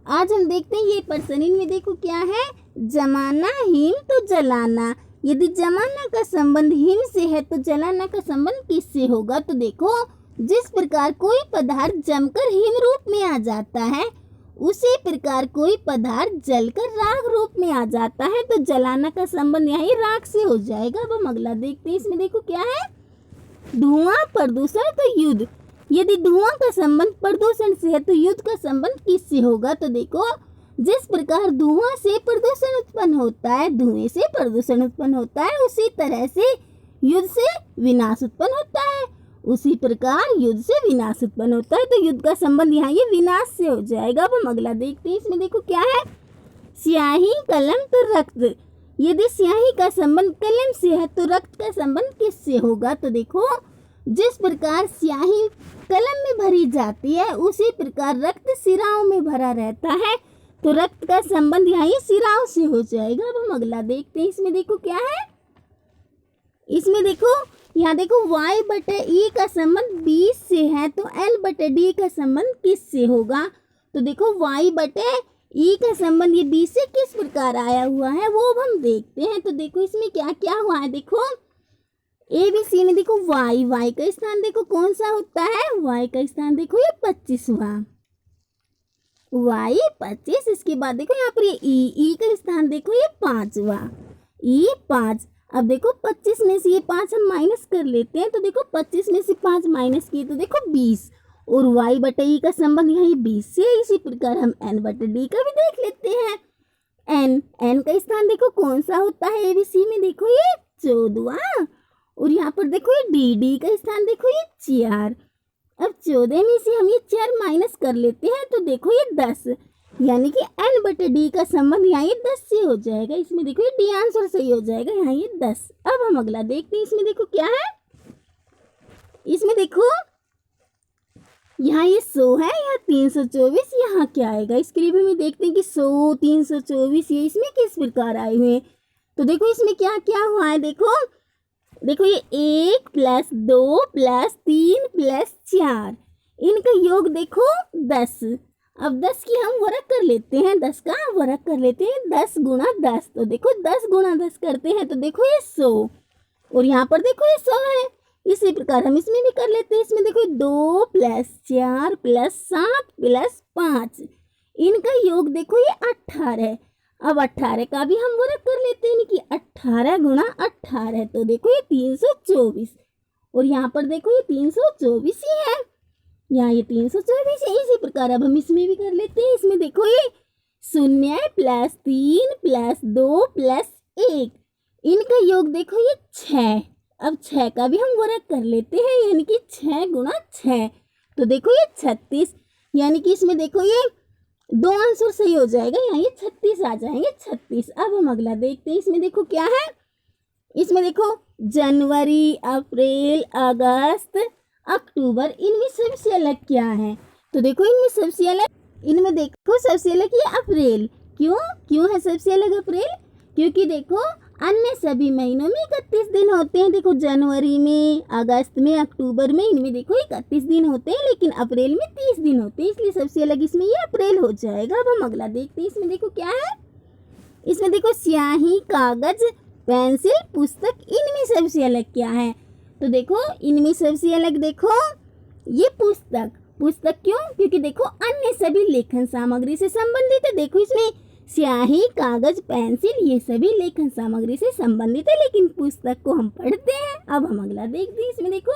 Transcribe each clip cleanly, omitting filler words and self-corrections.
आज हम देखते हैं ये पर्सन। इनमें देखो क्या है, जमाना हिम तो जलाना। यदि जमाना का संबंध हिम से है तो जलाना का संबंध किससे होगा? तो देखो, जिस प्रकार कोई पदार्थ जमकर हिम रूप में आ जाता है उसी प्रकार कोई पदार्थ जलकर राख रूप में आ जाता है, तो जलाना का संबंध यहाँ राख से हो जाएगा। अब हम अगला देखते हैं। इसमें देखो क्या है, धुआं प्रदूषण तो युद्ध। यदि धुआं का संबंध प्रदूषण से है तो युद्ध का संबंध किससे होगा? तो देखो, जिस प्रकार धुआं से प्रदूषण उत्पन्न होता है, धुएं से प्रदूषण उत्पन्न होता है, उसी तरह से युद्ध से विनाश उत्पन्न होता है। उसी प्रकार युद्ध से विनाश उत्पन्न होता है, तो युद्ध का संबंध यहाँ ये विनाश से हो जाएगा। अब हम अगला देखते हैं। इसमें देखो क्या है, स्याही कलम तो रक्त। यदि स्याही का संबंध कलम से है तो रक्त का संबंध किससे होगा? तो देखो, जिस प्रकार स्याही कलम में भरी जाती है उसी प्रकार रक्त सिराओं में भरा रहता है, तो रक्त का संबंध यहाँ सिराओं से हो जाएगा। अब हम अगला देखते हैं। इसमें देखो क्या है, इसमें देखो यहाँ देखो y बटे ई का संबंध 20 से है तो l बटे डी का संबंध किससे होगा? तो देखो y बटे ई का संबंध ये 20 से किस प्रकार आया हुआ है वो अब हम देखते हैं। तो देखो इसमें क्या क्या हुआ है, देखो ए बी सी में देखो y का स्थान देखो कौन सा होता है, y का स्थान देखो ये 25वां, y 25। इसके बाद देखो यहाँ पर ये ई का स्थान देखो ये 5वां, ई 5। अब देखो 25 में से ये 5 हम माइनस कर लेते हैं, तो देखो 25 में से 5 माइनस किए तो देखो 20, और y बटे ई का संबंध यहाँ 20 से। इसी प्रकार हम n बटे डी का भी देख लेते हैं। n का स्थान देखो कौन सा होता है, ए बी सी में देखो ये 14वां, और यहाँ पर देखो ये डी का स्थान देखो ये 4। अब 14 में से हम ये 4 माइनस कर लेते हैं तो देखो ये 10, यानी कि n बटे डी का संबंध यहाँ ये 10 से हो जाएगा। इसमें देखो ये डी आंसर सही हो जाएगा, यहाँ ये 10। अब हम अगला देखते हैं। इसमें देखो क्या है, इसमें देखो यहाँ ये 100 है, यहाँ 324, यहाँ क्या आएगा? इसके लिए भी हम देखते हैं कि 100 324 ये इसमें किस प्रकार आए हुए हैं। तो देखो इसमें क्या क्या हुआ है, देखो देखो ये 1 प्लस 2 प्लस 3 प्लस 4, इनका योग देखो 10। अब 10 की हम वर्ग कर लेते हैं, 10 का वर्ग कर लेते हैं, 10 गुणा 10। तो देखो 10 गुणा 10 करते हैं तो देखो ये 100, और यहाँ पर देखो ये 100 है। इसी प्रकार हम इसमें भी कर लेते हैं। इसमें देखो 2 प्लस 4 प्लस 7 प्लस 5, इनका योग देखो ये 18। अब 18 का भी हम वर्ग कर लेते हैं कि 18 गुणा 18, तो देखो ये 324, और यहाँ पर देखो ये 324 ही है, यहाँ ये 324 है। इसी प्रकार अब हम इसमें भी कर लेते हैं। इसमें देखो ये 0 प्लस 3 प्लस 2 प्लस 1, इनका योग देखो ये 6। अब 6 का भी हम वर्ग कर लेते हैं, यानी कि 6 गुणा 6, तो देखो ये 36, यानी कि इसमें देखो ये 2 आंसर सही हो जाएगा, यहाँ ये 36 आ जाएंगे, 36। अब हम अगला देखते हैं। इसमें देखो क्या है, इसमें देखो जनवरी अप्रैल अगस्त अक्टूबर, इनमें सबसे अलग क्या है? तो देखो इनमें सबसे अलग, इनमें देखो सबसे अलग ये अप्रैल। क्यों है सबसे अलग अप्रैल? क्योंकि देखो अन्य सभी महीनों में 31 दिन होते हैं। देखो जनवरी में, अगस्त में, अक्टूबर में, इनमें देखो 31 दिन होते हैं, लेकिन अप्रैल में 30 दिन होते हैं, इसलिए सबसे अलग इसमें ये अप्रैल हो जाएगा। अब हम अगला देखते हैं। इसमें देखो क्या है, इसमें देखो स्याही कागज पेंसिल पुस्तक, इनमें सबसे अलग क्या है? तो देखो इनमें सबसे अलग देखो ये पुस्तक। क्योंकि देखो अन्य सभी लेखन सामग्री से संबंधित है। देखो इसमें स्याही कागज पेंसिल ये सभी लेखन सामग्री से संबंधित है, लेकिन पुस्तक को हम पढ़ते हैं। अब हम अगला देखते हैं। इसमें देखो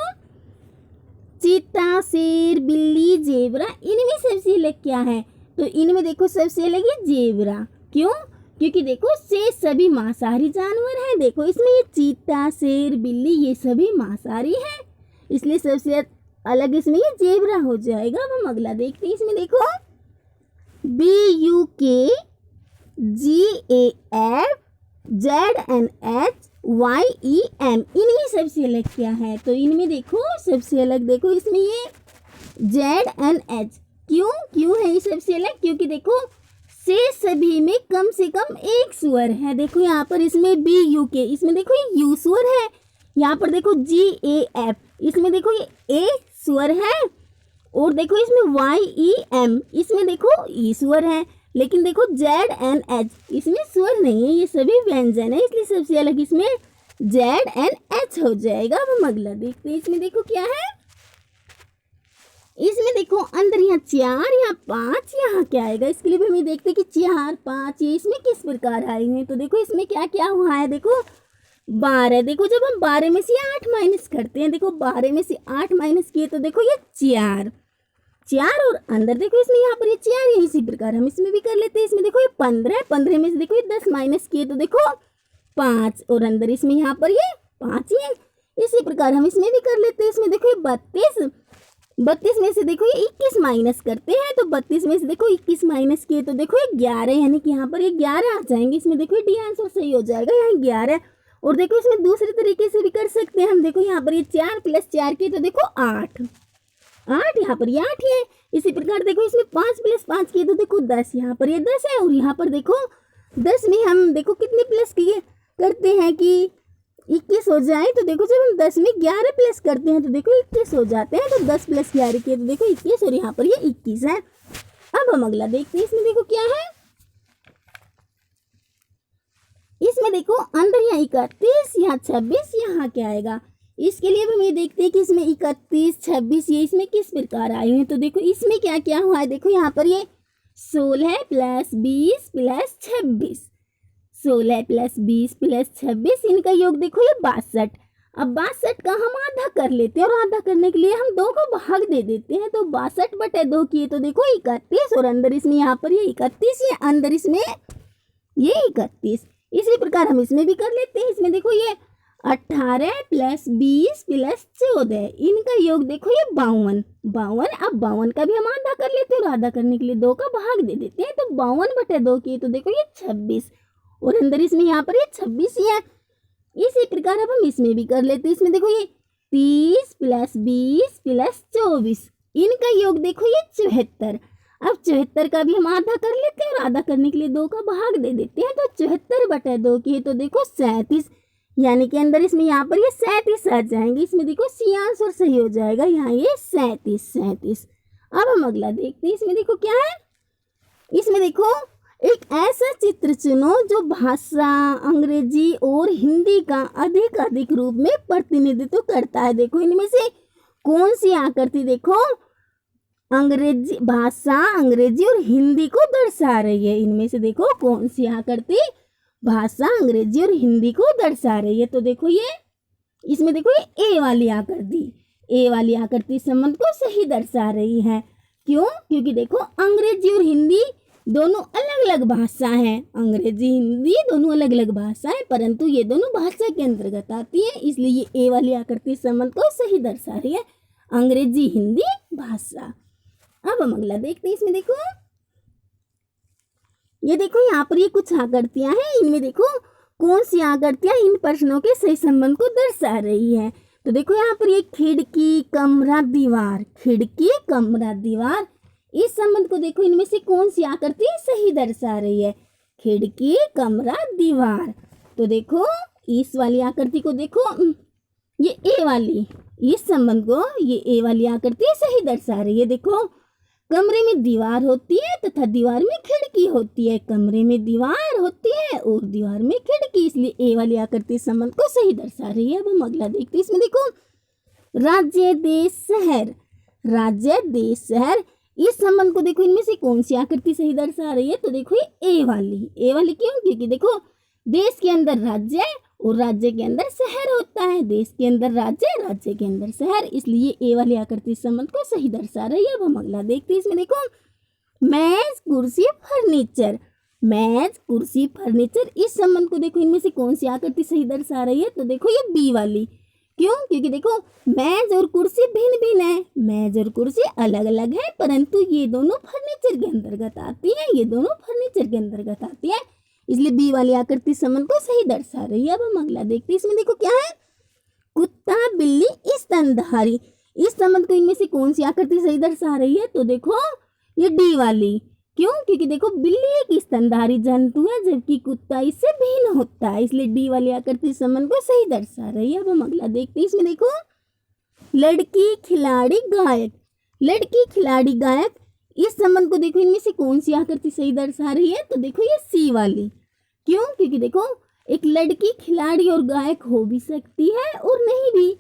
चीता शेर बिल्ली जेबरा, इनमें सबसे अलग क्या है? तो इनमें देखो सबसे अलग है जेबरा। क्योंकि देखो शेर सभी मांसाहारी जानवर है। देखो इसमें ये चीता शेर बिल्ली ये सभी मांसाहारी है, इसलिए सबसे अलग इसमें ये जेबरा हो जाएगा। अब हम अगला देखते हैं। इसमें देखो BUK GAF ZNH YEM, इनमें सबसे अलग क्या है? तो इनमें देखो सबसे अलग देखो इसमें ये ZNH। क्यों है ये सबसे अलग? क्योंकि देखो से सभी में कम से कम एक स्वर है। देखो यहाँ पर इसमें BUK, इसमें देखो ये U स्वर है। यहाँ पर देखो GAF, इसमें देखो ये A स्वर है, और देखो इसमें YEM, इसमें देखो ई स्वर है, लेकिन देखो ZNH इसमें स्वर नहीं है, ये सभी व्यंजन है, इसलिए सबसे अलग इसमें ZNH हो जाएगा। अब हम अगला देखते हैं। इसमें देखो क्या है, इसमें देखो अंदर यहाँ 4, यहाँ 5, यहाँ क्या आएगा। इसके लिए भी हम देखते हैं कि 4, 5 ये इसमें किस प्रकार आएंगे। तो देखो इसमें क्या क्या हुआ है, देखो 12। देखो जब हम 12 में से 8 माइनस करते हैं, देखो 12 में से 8 माइनस किए तो देखो ये 4 और अंदर देखो इसमें यहाँ पर ये 4 है। इसी प्रकार हम इसमें भी कर लेते हैं। इसमें देखो ये 15 में से देखो ये 10 माइनस किए तो देखो 5 और अंदर इसमें यहाँ पर ये 5 ही है। इसी प्रकार हम इसमें भी कर लेते हैं। इसमें देखो ये 32 में से देखो ये 21 माइनस करते हैं, तो 32 में से देखो 21 माइनस किए तो देखो ये 11, यानी कि यहाँ पर ये 11 आ जाएंगे। इसमें देखो डी आंसर सही हो जाएगा, यहाँ 11। और देखो इसमें दूसरे तरीके से भी कर सकते हैं हम। देखो यहाँ पर ये 4 + 4 किए तो देखो 8, यहाँ पर ये 8 ही है। इसी प्रकार देखो इसमें 5 + 5 किए तो देखो 10, यहाँ पर ये 10 है। और यहाँ पर देखो 10 में हम देखो कितने प्लस किए करते हैं कि 21 हो जाए, तो देखो जब हम 10 में 11 प्लस करते हैं तो देखो 21 हो जाते हैं। तो 10 + 11 किए तो देखो 21 और यहाँ पर ये 21 है। अब हम अगला देखते हैं। इसमें देखो क्या है, इसमें देखो अंदर यहाँ 31, यहाँ 26, यहाँ क्या आएगा। इसके लिए हम ये देखते हैं कि इसमें 31, 26 ये इसमें किस प्रकार आए हैं। तो देखो इसमें क्या क्या हुआ है, देखो यहाँ पर ये 16 + 20 + 26, 16 + 20 + 26 इनका योग देखो ये 62। अब 62 का हम आधा कर लेते हैं और आधा करने के लिए हम 2 को भाग दे देते हैं। तो 62/2 किए तो देखो 31 और अंदर इसमें यहाँ पर ये 31 है, अंदर इसमें ये 31। इसी प्रकार हम इसमें भी कर लेते हैं। इसमें देखो ये 18 + 20 + 14 इनका योग देखो ये 52। अब 52 का भी हम आधा कर लेते हैं और आधा करने के लिए 2 का भाग दे देते हैं। तो 52/2 किए तो देखो ये 26 और अंदर इसमें यहाँ पर ये 26 ही है। इसी प्रकार अब हम इसमें भी कर लेते हैं। इसमें देखो ये 30 + 20 + 24 इनका योग देखो ये 74। अब 74 का भी हम आधा कर लेते हैं और आधा करने के लिए 2 का भाग दे देते हैं। तो 74/2 किए तो देखो 37, यानी कि अंदर इसमें यहाँ पर ये 37 आ जाएंगे। इसमें देखो सी आंसर सही हो जाएगा, यहाँ ये 37। अब हम अगला देखते हैं। इसमें देखो क्या है, इसमें देखो एक ऐसा चित्र चुनो जो भाषा अंग्रेजी और हिंदी का अधिक रूप में प्रतिनिधित्व करता है। देखो इनमें से कौन सी आकृति देखो अंग्रेजी भाषा अंग्रेजी और हिंदी को दर्शा रही है। इनमें से देखो कौन सी आकृति भाषा अंग्रेजी और हिंदी को दर्शा रही है। तो देखो ये इसमें देखो ये ए वाली आकृति संबंध को सही दर्शा रही है। क्यों? क्योंकि देखो अंग्रेजी और हिंदी दोनों अलग अलग भाषा हैं, अंग्रेजी हिंदी दोनों अलग अलग भाषा है, परंतु ये दोनों भाषा के अंतर्गत आती है, इसलिए ये ए वाली आकृति संबंध को सही दर्शा रही है, अंग्रेजी हिंदी भाषा। अब हम अगला देखते हैं। इसमें देखो ये देखो यहाँ पर ये कुछ आकृतियां हैं, इनमें देखो कौन सी आकृतियां इन प्रश्नों के सही संबंध को दर्शा रही है। तो देखो यहाँ पर ये खिड़की कमरा दीवार इस संबंध को देखो इनमें से कौन सी आकृति सही दर्शा रही है, खिड़की कमरा दीवार। तो देखो इस वाली आकृति को देखो, ये ए वाली इस संबंध को ये ए वाली आकृति सही दर्शा रही है। देखो कमरे में दीवार होती है तथा दीवार में खिड़की होती है, कमरे में दीवार होती है और दीवार में खिड़की, इसलिए ए वाली आकृति संबंध को सही दर्शा रही है। अब हम अगला देखते हैं। इसमें देखो राज्य देश शहर इस संबंध को देखो इनमें से कौन सी आकृति सही दर्शा रही है। तो देखो ये ए वाली क्यों? क्योंकि देखो देश के अंदर राज्य और राज्य के अंदर शहर होता है, देश के अंदर राज्य के अंदर शहर, इसलिए ए वाली आकृति संबंध को सही दर्शा रही है। अब हम अगला देखते हैं। इसमें देखो मेज कुर्सी फर्नीचर इस संबंध को देखो इनमें से कौन सी आकृति सही दर्शा रही है। तो देखो ये बी वाली। क्यों? क्योंकि देखो मेज और कुर्सी भिन्न भिन्न है, मेज और कुर्सी अलग अलग है, परंतु ये दोनों फर्नीचर के अंतर्गत आती है, इसलिए बी वाली आकृति संबंध को सही दर्शा रही है। अब हम अगला देखते हैं। इसमें देखो क्या है, कुत्ता बिल्ली स्तनधारी इस संबंध को इनमें से कौन सी आकृति सही दर्शा रही है। तो देखो ये डी वाली। क्यों? क्योंकि देखो बिल्ली एक स्तनधारी जंतु है जबकि कुत्ता इससे भिन्न होता है, इसलिए डी वाली आकृति संबंध को सही दर्शा रही है। अब हम अगला देखते हैं। इसमें देखो लड़की खिलाड़ी गायक लड़की खिलाड़ी गायक, इस संबंध को देखो इनमें से कौन सी आकृति सही दर्शा रही है, तो देखो ये सी वाली। क्यों? क्योंकि देखो एक लड़की खिलाड़ी और गायक हो भी सकती है और नहीं भी,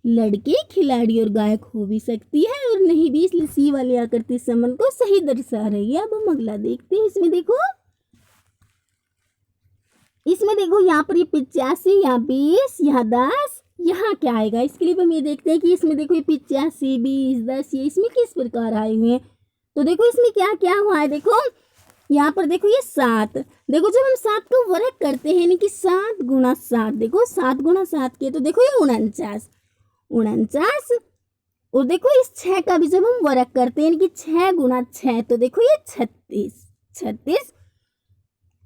लड़की खिलाड़ी और गायक हो भी सकती है और नहीं भी, इसलिए सी वाली आकृति संबंध को सही दर्शा रही है। अब हम अगला देखते हैं। इसमें देखो यहाँ पर ये 85, यहाँ 20, यहाँ 10, यहाँ क्या आएगा, इसके लिए हम ये देखते हैं कि इसमें देखो ये 85, 20, 10 ये इसमें किस प्रकार आए हुए हैं। तो देखो इसमें क्या क्या हुआ है, देखो यहाँ पर देखो ये 7, देखो जब हम 7 को वर्ग करते हैं यानी कि 7 गुणा 7, देखो 7 गुणा 7 के तो देखो ये 49, और देखो इस 6 का भी जब हम वर्ग करते हैं यानी कि 6 गुणा 6 तो देखो ये 36।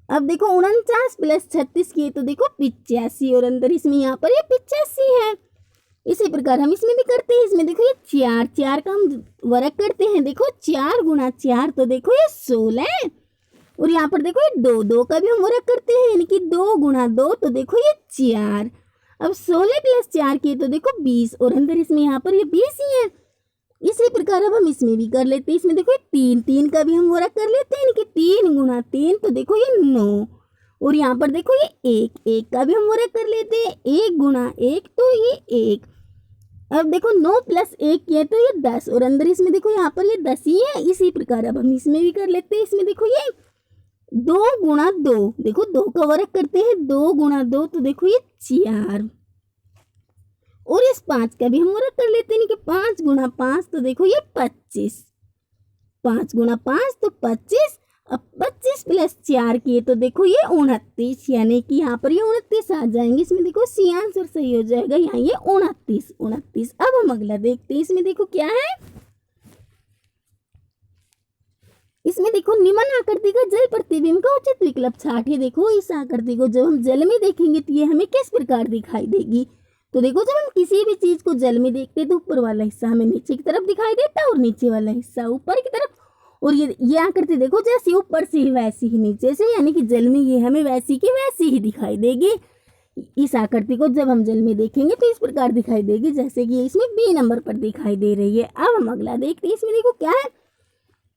अब देखो 49 प्लस 36 किए तो देखो 85, और अंदर इसमें यहाँ पर ये 85 है। इसी प्रकार हम इसमें भी करते हैं। इसमें देखो ये 4 का हम वर्ग करते हैं, देखो 4 गुणा 4 तो देखो ये 16, और यहाँ पर देखो ये 2 का भी हम वर्ग करते हैं यानी कि 2 गुणा 2 तो देखो ये 4। अब 16 प्लस 4 किए तो देखो 20, और अंदर इसमें यहाँ पर ये 20 ही है। इसी प्रकार अब हम इसमें भी कर लेते हैं। इसमें देखो 3 का भी हम वर्ग कर लेते हैं यानी कि 3 गुणा 3 तो देखो ये 9, और यहाँ पर देखो ये 1 का भी हम वर्ग कर लेते हैं, 1 गुणा 1 तो ये 1। अब देखो 9 प्लस 1 किए तो ये 10, और अंदर इसमें देखो यहाँ पर ये 10 ही है। इसी प्रकार अब हम इसमें भी कर लेते हैं। इसमें देखो ये 2 गुणा 2, देखो 2 का वर्ग करते हैं, 2 गुणा 2 तो देखो ये 4, और इस 5 का भी हम वर्ग कर लेते हैं कि 5 गुणा 5 तो देखो ये 25, 5 गुणा 5 तो 25। अब 25 प्लस 4 किए तो देखो ये 29, यानी कि यहाँ पर ये 29 आ जाएंगे। इसमें देखो सी आंसर सही हो जाएगा, यहाँ ये 29। अब हम अगला देखते हैं। इसमें देखो क्या है, इसमें देखो निम्न आकृति का जल प्रतिबिंब का उचित विकल्प छांटिए। देखो इस आकृति को जब हम जल में देखेंगे तो ये हमें किस प्रकार दिखाई देगी। तो देखो जब हम किसी भी चीज को जल में देखते हैं तो ऊपर वाला हिस्सा हमें नीचे की तरफ दिखाई देता है और नीचे वाला हिस्सा ऊपर की तरफ, और ये आकृति देखो जैसे ऊपर से ही वैसी ही नीचे से, यानी कि जल में ये हमें वैसी की वैसी ही दिखाई देगी। इस आकृति को जब हम जल में देखेंगे तो इस प्रकार दिखाई देगी जैसे कि इसमें बी नंबर पर दिखाई दे रही है। अब हम अगला देखते हैं। इसमें देखो क्या है,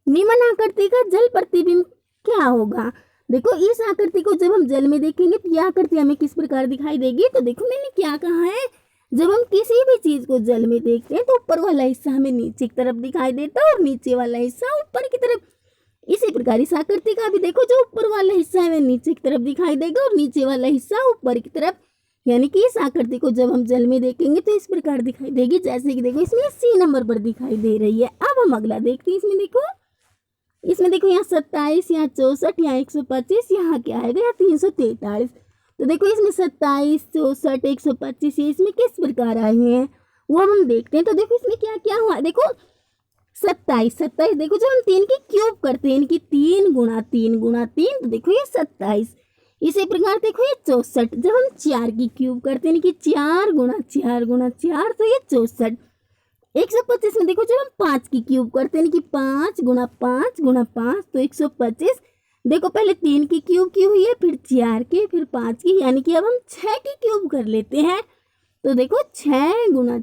निम्न आकृति का जल प्रतिबिंब क्या होगा। देखो इस आकृति को जब हम जल में देखेंगे तो यह आकृति हमें किस प्रकार दिखाई देगी। तो देखो मैंने क्या कहा है, जब हम किसी भी चीज को जल में देखते हैं तो ऊपर वाला हिस्सा हमें नीचे की तरफ दिखाई देता है और नीचे वाला हिस्सा ऊपर की तरफ। इसी प्रकार इस आकृति का भी देखो जो ऊपर वाला हिस्सा है वह नीचे की तरफ दिखाई देगा और नीचे वाला हिस्सा ऊपर की तरफ, यानी कि इस आकृति को जब हम जल में देखेंगे तो इस प्रकार दिखाई देगी जैसे कि देखो इसमें सी नंबर पर दिखाई दे रही है। अब हम अगला देखते हैं। इसमें देखो यहाँ 27, यहाँ 64, यहाँ 125, यहाँ क्या आएगा, यहाँ 343। तो देखो इसमें 27, 64, 125 ये इसमें किस प्रकार आए हुए हैं वो हम देखते हैं। तो देखो इसमें क्या क्या हुआ, देखो 27 देखो जब हम 3 की क्यूब करते हैं कि 3 गुणा 3 तो देखो ये 27। इसी प्रकार देखो ये 64 जब हम 4 की क्यूब करते हैं कि 4 गुणा 4 तो ये 64। 125 में देखो जब हम 5 की क्यूब करते हैं कि 5 गुणा 5 तो 125। देखो पहले 3 की क्यूब की हुई है, फिर 4 की, फिर 5 की, यानी कि अब हम 6 की क्यूब कर लेते हैं। तो देखो 6 गुणा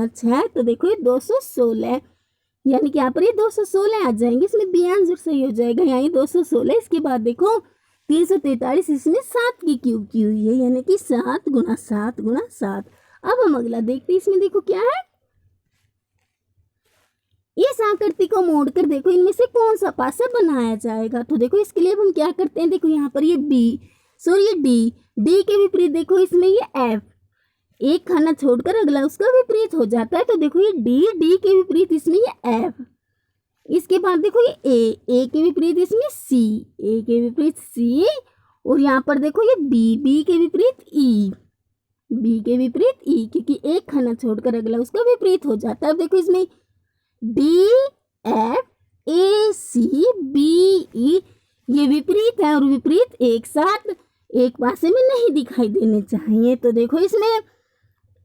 6 तो देखो ये 216, यानी कि यहाँ पर ये 216 आ जाएंगे। इसमें बी आंसर सही हो जाएगा, यहाँ ये 216। इसके बाद देखो 343 इसमें 7 की क्यूब की हुई है, यानी कि 7 गुणा 7। अब हम अगला देखते हैं। इसमें देखो क्या है, इस आकृति को मोड़कर देखो इनमें से कौन सा पासा बनाया जाएगा। तो देखो इसके लिए हम क्या करते हैं, देखो यहाँ पर ये डी के विपरीत देखो इसमें ये एफ, एक खाना छोड़कर अगला उसका विपरीत हो जाता है। तो देखो ये डी के विपरीत इसमें ये एफ। इसके बाद देखो ये ए के विपरीत इसमें सी, और यहाँ पर देखो ये बी के विपरीत ई, क्योंकि एक खाना छोड़कर अगला उसका विपरीत हो जाता है। अब देखो इसमें D F A C B E ये विपरीत है और विपरीत एक साथ एक पासे में नहीं दिखाई देने चाहिए। तो देखो इसमें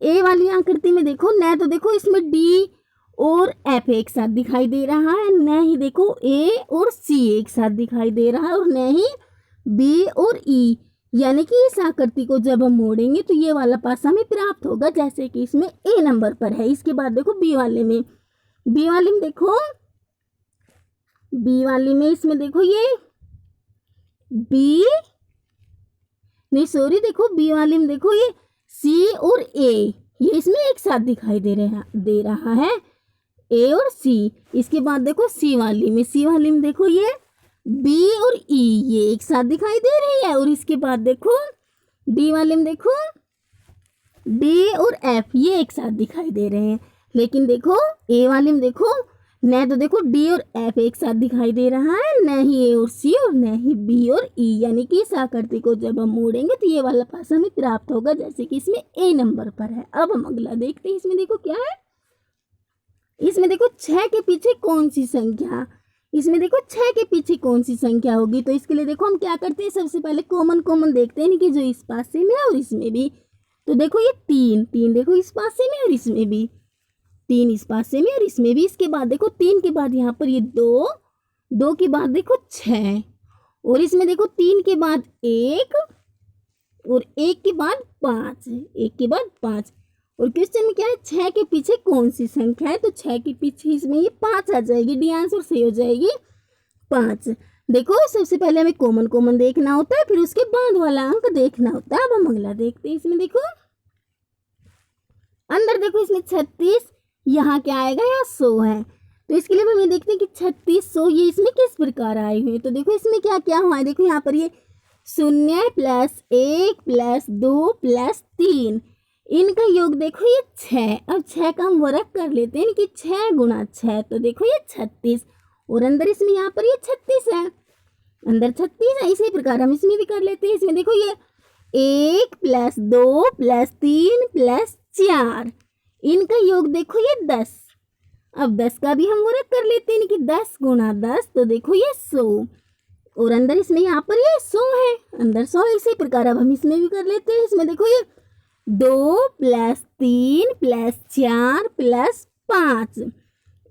ए वाली आकृति में देखो न तो देखो इसमें डी और एफ एक साथ दिखाई दे रहा है, न ही देखो ए और सी एक साथ दिखाई दे रहा है, और न ही बी और ई, यानी कि इस आकृति को जब हम मोड़ेंगे तो ये वाला पासा हमें प्राप्त होगा जैसे कि इसमें ए नंबर पर है। इसके बाद देखो बी वाले में बी वाली में देखो, बी वाली में इसमें देखो ये बी, नहीं सॉरी, देखो बी वाली में देखो ये सी और ए, ये इसमें एक साथ दिखाई दे रहा है ए और सी। इसके बाद देखो सी वाली में देखो ये बी और ई, ये एक साथ दिखाई दे रही है। और इसके बाद देखो डी वाले में देखो डी और एफ, ये एक साथ दिखाई दे रहे हैं। लेकिन देखो ए वाले में देखो, न तो देखो डी और एफ एक साथ दिखाई दे रहा है, न ही ए और सी और न ही बी और ई, यानी कि इस आकृति को जब हम मोड़ेंगे तो ये वाला पासा हमें प्राप्त होगा, जैसे कि इसमें ए नंबर पर है। अब हम अगला देखते हैं। इसमें देखो क्या है, इसमें देखो 6 के पीछे कौन सी संख्या, इसमें देखो 6 के पीछे कौन सी संख्या होगी। तो इसके लिए देखो हम क्या करते हैं, सबसे पहले कॉमन देखते हैं कि जो इस पासे में है और इसमें भी। तो देखो ये 3 देखो इस पासे में और इसमें भी, 3 इस पासे में और इसमें भी। इसके बाद देखो 3 के बाद यहाँ पर ये 2 के बाद देखो 6, और इसमें देखो 3 के बाद 1 और 1 के बाद 5, 1 के बाद 5। और क्वेश्चन में क्या है, 6 के पीछे कौन सी संख्या है, तो 6 के पीछे इसमें ये 5 आ जाएगी, डी आंसर सही हो जाएगी 5। देखो सबसे पहले हमें कॉमन देखना होता है, फिर उसके बाद वाला अंक देखना होता है। अब हम अगला देखते हैं। इसमें देखो अंदर देखो इसमें 36, यहाँ क्या आएगा, यहाँ 100 है। तो इसके लिए हम ये देखते हैं कि 36 100 ये इसमें किस प्रकार आए हुए हैं। तो देखो इसमें क्या क्या हुआ है, देखो यहाँ पर ये 0 + 1 + 2 + 3, इनका योग देखो ये 6। अब 6 का हम वर्ग कर लेते हैं कि 6 × 6, तो देखो ये 36, और अंदर इसमें यहाँ पर ये 36 है, अंदर 36 है। इसी प्रकार हम इसमें भी कर लेते हैं। इसमें देखो ये 1 + 2 + 3 + 4, इनका योग देखो ये 10। अब 10 का भी हम वर्ग कर लेते हैं कि 10 × 10, तो देखो ये 100, और अंदर इसमें यहाँ पर ये 100 है, अंदर 100 है। इसी प्रकार अब हम इसमें भी कर लेते हैं। इसमें देखो ये 2 + 3 + 4 + 5,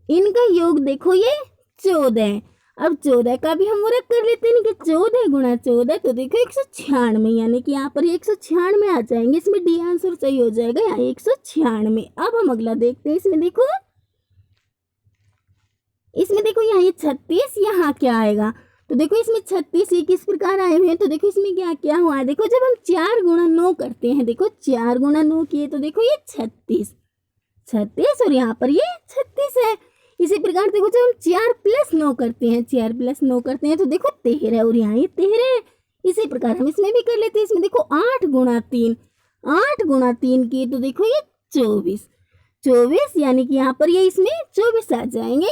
इनका योग देखो ये 14। अब 14 का भी हम वर्ग कर लेते हैं कि 14 × 14, तो देखो 196, यानी कि यहाँ पर 196 आ जाएंगे। इसमें डी आंसर सही हो जाएगा, यहाँ 196। अब हम अगला देखते हैं। इसमें देखो यहाँ ये 36, यहाँ क्या आएगा, तो देखो इसमें 36 ये किस प्रकार आए हुए हैं। तो देखो इसमें क्या क्या हुआ है, देखो जब हम 4 × 9 करते हैं, देखो 4 × 9 किए तो देखो ये 36 और यहाँ पर ये 36 है। इसी प्रकार देखो जब हम 4 + 9 करते हैं, 4 + 9 करते हैं तो देखो 13, और यहाँ ये 13 है। इसी प्रकार हम इसमें भी कर लेते हैं। इसमें देखो 8 × 3 किए तो देखो ये 24, यानी कि यहाँ पर ये इसमें 24 आ जाएंगे।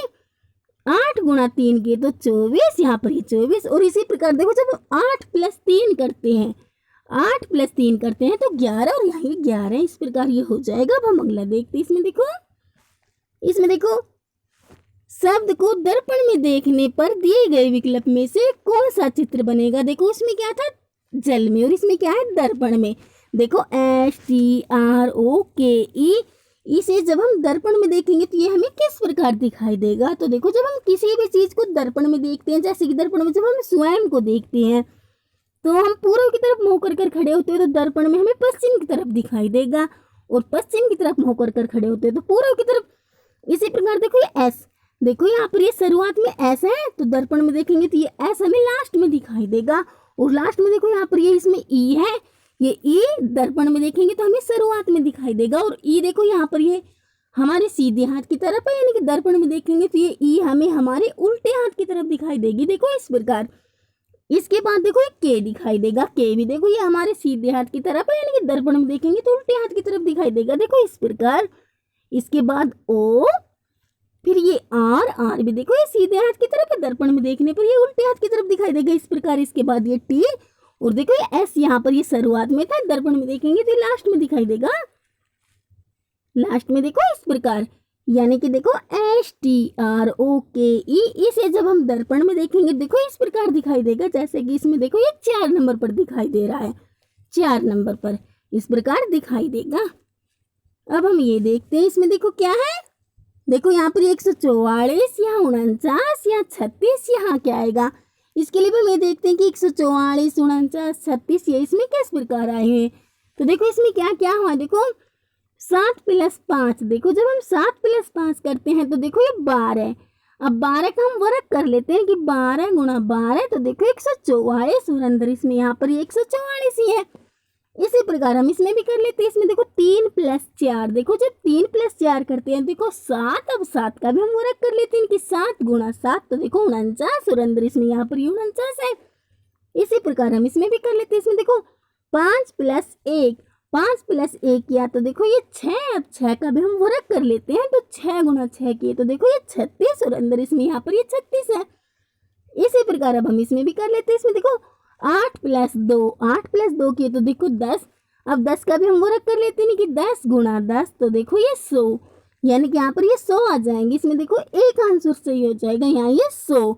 8 × 3 किए तो 24, यहाँ पर ये 24। और इसी प्रकार देखो जब 8 + 3 करते हैं, 8 + 3 करते हैं तो 11, और यहाँ ये 11, इस प्रकार ये हो जाएगा। अब हम अगला देखते हैं। इसमें देखो शब्द को दर्पण में देखने पर दिए गए विकल्प में से कौन सा चित्र बनेगा। देखो इसमें क्या था, जल में, और इसमें क्या है, दर्पण में। देखो STROKE, इसे जब हम दर्पण में देखेंगे तो ये हमें किस प्रकार दिखाई देगा। तो देखो जब हम किसी भी चीज को दर्पण में देखते हैं, जैसे कि दर्पण में जब हम स्वयं को देखते हैं तो हम पूर्व की तरफ मुंह कर खड़े होते हैं तो दर्पण में हमें पश्चिम की तरफ दिखाई देगा, और पश्चिम की तरफ मुंह कर खड़े होते हैं तो पूर्व की तरफ। इसी प्रकार देखो ये एस, देखो यहाँ पर ये शुरुआत में एस है, तो दर्पण में देखेंगे तो ये एस हमें लास्ट में दिखाई देगा। और लास्ट में देखो यहाँ पर ये इसमें ई है, ये ई दर्पण में देखेंगे तो हमें शुरुआत में दिखाई देगा। और ई देखो यहाँ पर ये हमारे सीधे हाथ की तरफ है, यानी कि दर्पण में देखेंगे तो ये ई हमें हमारे उल्टे हाथ की तरफ दिखाई देगी। देखो इस प्रकार। इसके बाद देखो ये के दिखाई देगा, के भी देखो ये हमारे सीधे हाथ की तरफ है, यानी कि दर्पण में देखेंगे तो उल्टे हाथ की तरफ दिखाई देगा। देखो इस प्रकार। इसके बाद ओ, फिर ये आर भी देखो ये सीधे हाथ की तरफ है, दर्पण में देखने पर ये उल्टे हाथ की तरफ दिखाई देगा, इस प्रकार। इसके बाद ये टी, और देखो ये एस यहाँ पर ये शुरुआत में था, दर्पण में देखेंगे तो लास्ट में दिखाई देगा, लास्ट में देखो इस प्रकार। यानी कि देखो STROKE, इसे जब हम दर्पण में देखेंगे देखो इस प्रकार दिखाई देगा, जैसे कि इसमें देखो ये 4 नंबर पर दिखाई दे रहा है, 4 नंबर पर इस प्रकार दिखाई देगा। अब हम ये देखते हैं। इसमें देखो क्या है, देखो यहाँ पर 144, यहाँ 49, यहाँ 36, यहाँ क्या आएगा। इसके लिए भी हम ये देखते हैं कि 144, 49, 36 ये इसमें किस प्रकार आए हैं। तो देखो इसमें क्या क्या हुआ, देखो 7 प्लस 5, देखो जब हम 7 प्लस 5 करते हैं तो देखो ये 12। अब 12 का हम वर्ग कर लेते हैं कि 12 गुणा 12, तो देखो 144, और अंदर इसमें यहाँ पर ये 144 ही है। इसी प्रकार हम इसमें भी कर लेते हैं। इसमें देखो 3 प्लस 4, देखो जब 3 प्लस 4 करते हैं देखो 7, अब 7 का भी हम वर्ग कर लेते हैं कि 7 गुणा 7, तो देखो 49, और अंदर इसमें यहाँ पर 49 है। इसी प्रकार हम इसमें भी कर लेते हैं। इसमें देखो 5 प्लस 1, 5 प्लस 1 किया तो देखो ये 6, अब 6 का भी हम वर्ग कर लेते हैं, तो 6 गुणा 6 किए तो देखो ये 36, और अंदर इसमें यहाँ पर ये 36 है। इसी प्रकार अब हम इसमें भी कर लेते हैं। इसमें देखो 8 प्लस 2, 8 प्लस 2 किए तो देखो 10, अब 10 का भी हम वर्ग कर लेते हैं कि 10 गुणा 10, तो देखो ये 100, यानी कि यहाँ पर ये 100 आ जाएंगे। इसमें देखो एक आंसर सही हो जाएगा, यहाँ ये 100।